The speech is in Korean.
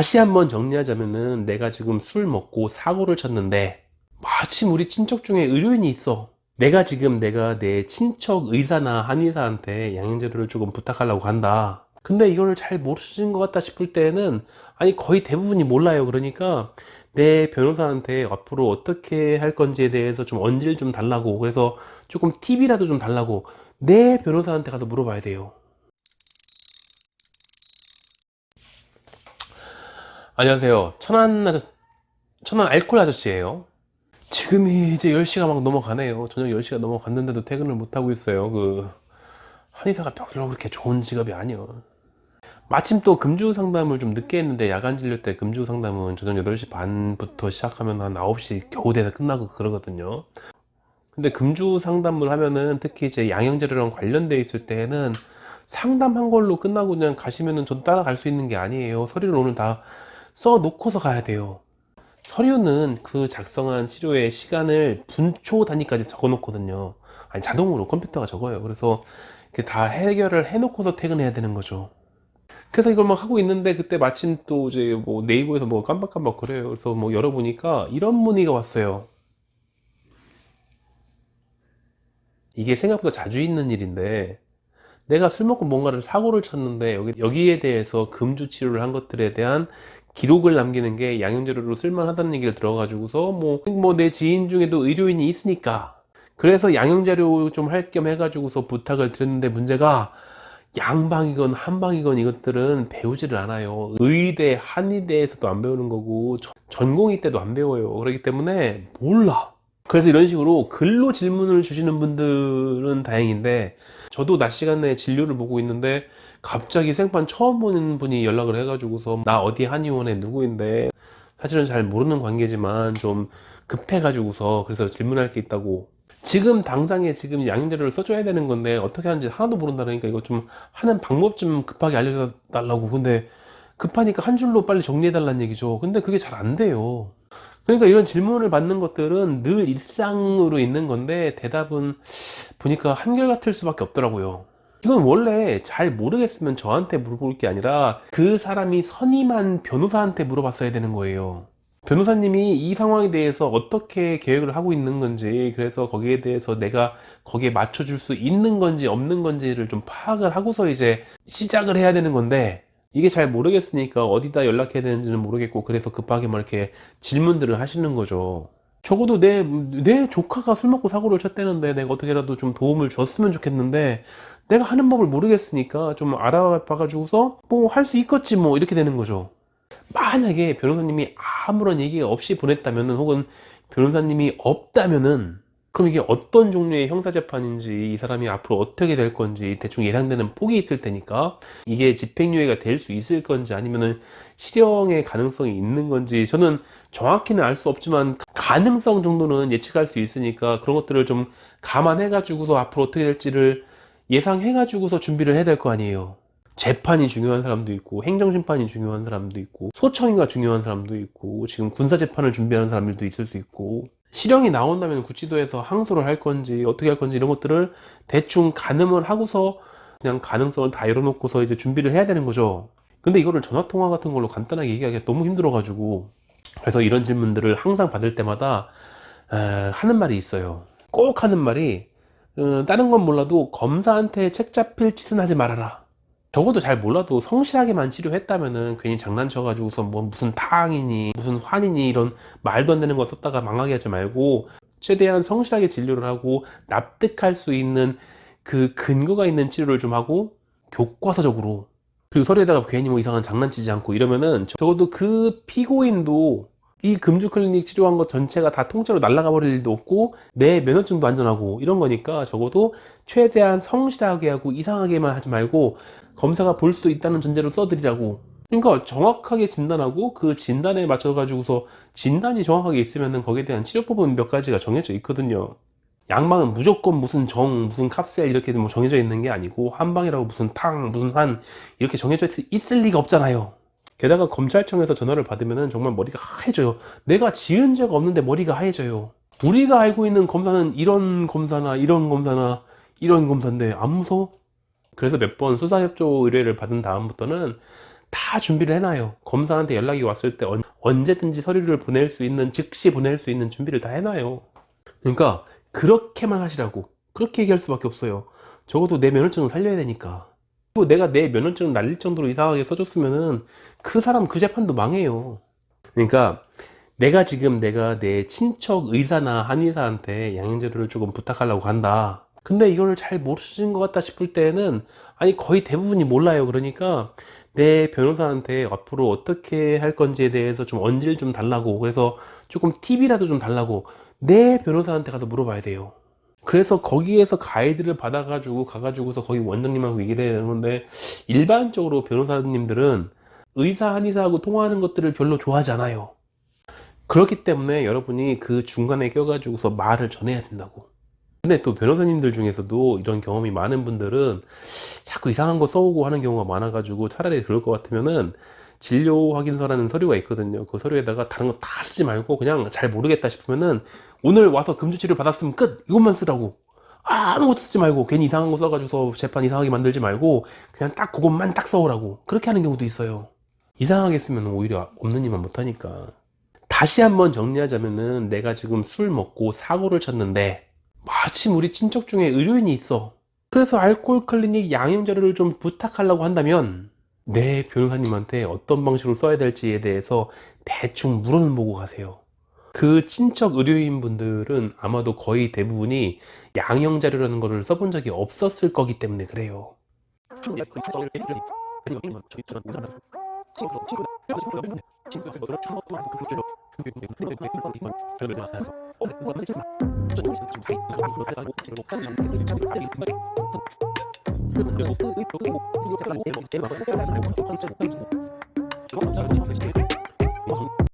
다시 한번 정리하자면은 내가 지금 술 먹고 사고를 쳤는데 마침 우리 친척 중에 의료인이 있어. 내가 내 친척 의사나 한의사한테 양형제료를 조금 부탁하려고 한다. 근데 이걸 잘 모르시는 것 같다 싶을 때는 아니 거의 대부분이 몰라요. 그러니까 내 변호사한테 앞으로 어떻게 할 건지에 대해서 좀 언질 좀 달라고, 그래서 조금 팁이라도 좀 달라고 내 변호사한테 가서 물어봐야 돼요. 안녕하세요. 천안 알콜 아저씨예요. 지금이 이제 10시가 막 넘어가네요. 저녁 10시가 넘어갔는데도 퇴근을 못 하고 있어요. 한의사가 별로 그렇게 좋은 직업이 아니요. 마침 또 금주 상담을 좀 늦게 했는데, 야간 진료 때 금주 상담은 저녁 8시 반부터 시작하면 한 9시 겨우 돼서 끝나고 그러거든요. 근데 금주 상담을 하면은 특히 이제 양형제료랑 관련돼 있을 때는 상담한 걸로 끝나고 그냥 가시면은 전 따라갈 수 있는 게 아니에요. 서류를 오늘 다 써 놓고서 가야 돼요. 서류는 그 작성한 치료의 시간을 분초 단위까지 적어 놓거든요. 아니, 자동으로 컴퓨터가 적어요. 그래서 이렇게 다 해결을 해 놓고서 퇴근해야 되는 거죠. 그래서 이걸 막 하고 있는데 그때 마침 또 이제 뭐 네이버에서 뭐 깜박깜박 그래요. 그래서 뭐 열어보니까 이런 문의가 왔어요. 이게 생각보다 자주 있는 일인데, 내가 술 먹고 뭔가를 사고를 쳤는데 여기에 대해서 금주 치료를 한 것들에 대한 기록을 남기는 게 양형제료로 쓸만하다는 얘기를 들어가지고서 뭐 내 지인 중에도 의료인이 있으니까 그래서 양형제료 좀 할 겸 해가지고서 부탁을 드렸는데, 문제가 양방이건 한방이건 이것들은 배우지를 않아요. 의대, 한의대에서도 안 배우는 거고 전공의 때도 안 배워요. 그렇기 때문에 몰라. 그래서 이런 식으로 글로 질문을 주시는 분들은 다행인데, 저도 낮 시간에 진료를 보고 있는데 갑자기 생판 처음 보는 분이 연락을 해가지고서 나 어디 한의원에 누구인데, 사실은 잘 모르는 관계지만 좀 급해가지고서 그래서 질문할 게 있다고, 지금 당장에 지금 양형제료를 써줘야 되는 건데 어떻게 하는지 하나도 모른다. 그러니까 이거 좀 하는 방법 좀 급하게 알려달라고. 근데 급하니까 한 줄로 빨리 정리해달라는 얘기죠. 근데 그게 잘 안 돼요. 그러니까 이런 질문을 받는 것들은 늘 일상으로 있는 건데 대답은 보니까 한결같을 수밖에 없더라고요. 이건 원래 잘 모르겠으면 저한테 물어볼 게 아니라 그 사람이 선임한 변호사한테 물어봤어야 되는 거예요. 변호사님이 이 상황에 대해서 어떻게 계획을 하고 있는 건지, 그래서 거기에 대해서 내가 거기에 맞춰줄 수 있는 건지 없는 건지를 좀 파악을 하고서 이제 시작을 해야 되는 건데, 이게 잘 모르겠으니까 어디다 연락해야 되는지는 모르겠고, 그래서 급하게 막 이렇게 질문들을 하시는 거죠. 적어도 내 조카가 술 먹고 사고를 쳤다는데 내가 어떻게라도 좀 도움을 줬으면 좋겠는데, 내가 하는 법을 모르겠으니까 좀 알아봐가지고서 뭐 할 수 있겠지 뭐 이렇게 되는 거죠. 만약에 변호사님이 아무런 얘기가 없이 보냈다면은, 혹은 변호사님이 없다면은, 그럼 이게 어떤 종류의 형사재판인지, 이 사람이 앞으로 어떻게 될 건지 대충 예상되는 폭이 있을 테니까, 이게 집행유예가 될 수 있을 건지 아니면은 실형의 가능성이 있는 건지, 저는 정확히는 알 수 없지만 가능성 정도는 예측할 수 있으니까 그런 것들을 좀 감안해 가지고서 앞으로 어떻게 될지를 예상해 가지고서 준비를 해야 될 거 아니에요. 재판이 중요한 사람도 있고, 행정심판이 중요한 사람도 있고, 소청이가 중요한 사람도 있고, 지금 군사재판을 준비하는 사람들도 있을 수 있고, 실형이 나온다면 구치소에서 항소를 할 건지 어떻게 할 건지 이런 것들을 대충 가늠을 하고서 그냥 가능성을 다 열어놓고서 이제 준비를 해야 되는 거죠. 근데 이거를 전화통화 같은 걸로 간단하게 얘기하기가 너무 힘들어가지고, 그래서 이런 질문들을 항상 받을 때마다 하는 말이 있어요. 꼭 하는 말이, 다른 건 몰라도 검사한테 책 잡힐 짓은 하지 말아라. 적어도 잘 몰라도 성실하게만 치료했다면은 괜히 장난쳐가지고서 뭐 무슨 타항이니 무슨 환이니 이런 말도 안 되는 거 썼다가 망하게 하지 말고, 최대한 성실하게 진료를 하고 납득할 수 있는 그 근거가 있는 치료를 좀 하고, 교과서적으로, 그리고 서류에다가 괜히 뭐 이상한 장난치지 않고 이러면은 적어도 그 피고인도 이 금주 클리닉 치료한 것 전체가 다 통째로 날아가 버릴 일도 없고 내 면허증도 안전하고 이런 거니까, 적어도 최대한 성실하게 하고 이상하게만 하지 말고 검사가 볼 수도 있다는 전제로 써드리라고. 그러니까 정확하게 진단하고 그 진단에 맞춰 가지고서, 진단이 정확하게 있으면은 거기에 대한 치료법은 몇 가지가 정해져 있거든요. 양방은 무조건 무슨 무슨 캅셀 이렇게 뭐 정해져 있는 게 아니고, 한방이라고 무슨 탕 무슨 한 이렇게 정해져 있을 리가 없잖아요. 게다가 검찰청에서 전화를 받으면은 정말 머리가 하얘져요. 내가 지은 죄가 없는데 머리가 하얘져요. 우리가 알고 있는 검사는 이런 검사나 이런 검사나 이런 검사인데 안 무서워? 그래서 몇 번 수사협조 의뢰를 받은 다음부터는 다 준비를 해놔요. 검사한테 연락이 왔을 때 언제든지 서류를 보낼 수 있는, 즉시 보낼 수 있는 준비를 다 해놔요. 그러니까 그렇게만 하시라고. 그렇게 얘기할 수밖에 없어요. 적어도 내 면허증은 살려야 되니까. 그리고 내가 내 면허증 날릴 정도로 이상하게 써줬으면은 그 사람 그 재판도 망해요. 그러니까 내가 내 친척 의사나 한의사한테 양형자료를 조금 부탁하려고 한다. 근데 이거를 잘 모르시는 것 같다 싶을 때는, 아니 거의 대부분이 몰라요. 그러니까 내 변호사한테 앞으로 어떻게 할 건지에 대해서 좀 언질 좀 달라고, 그래서 조금 팁이라도 좀 달라고 내 변호사한테 가서 물어봐야 돼요. 그래서 거기에서 가이드를 받아가지고 가가지고서 거기 원장님하고 얘기를 해야 되는데, 일반적으로 변호사님들은 의사 한의사하고 통화하는 것들을 별로 좋아하지 않아요. 그렇기 때문에 여러분이 그 중간에 껴가지고서 말을 전해야 된다고. 근데 또 변호사님들 중에서도 이런 경험이 많은 분들은 자꾸 이상한 거 써오고 하는 경우가 많아가지고, 차라리 그럴 것 같으면은 진료 확인서라는 서류가 있거든요. 그 서류에다가 다른 거 다 쓰지 말고 그냥 잘 모르겠다 싶으면은 오늘 와서 금주치료 받았으면 끝! 이것만 쓰라고. 아무것도 쓰지 말고, 괜히 이상한 거 써가지고서 재판 이상하게 만들지 말고 그냥 딱 그것만 딱 써오라고. 그렇게 하는 경우도 있어요. 이상하게 쓰면 오히려 없는 일만 못하니까. 다시 한번 정리하자면은, 내가 지금 술 먹고 사고를 쳤는데 마침 우리 친척 중에 의료인이 있어. 그래서 알코올 클리닉 양형 자료를 좀 부탁하려고 한다면, 내 변호사님한테 어떤 방식으로 써야 될지에 대해서 대충 물어는 보고 가세요. 그 친척 의료인 분들은 아마도 거의 대부분이 양형 자료라는 거를 써본 적이 없었을 거기 때문에 그래요.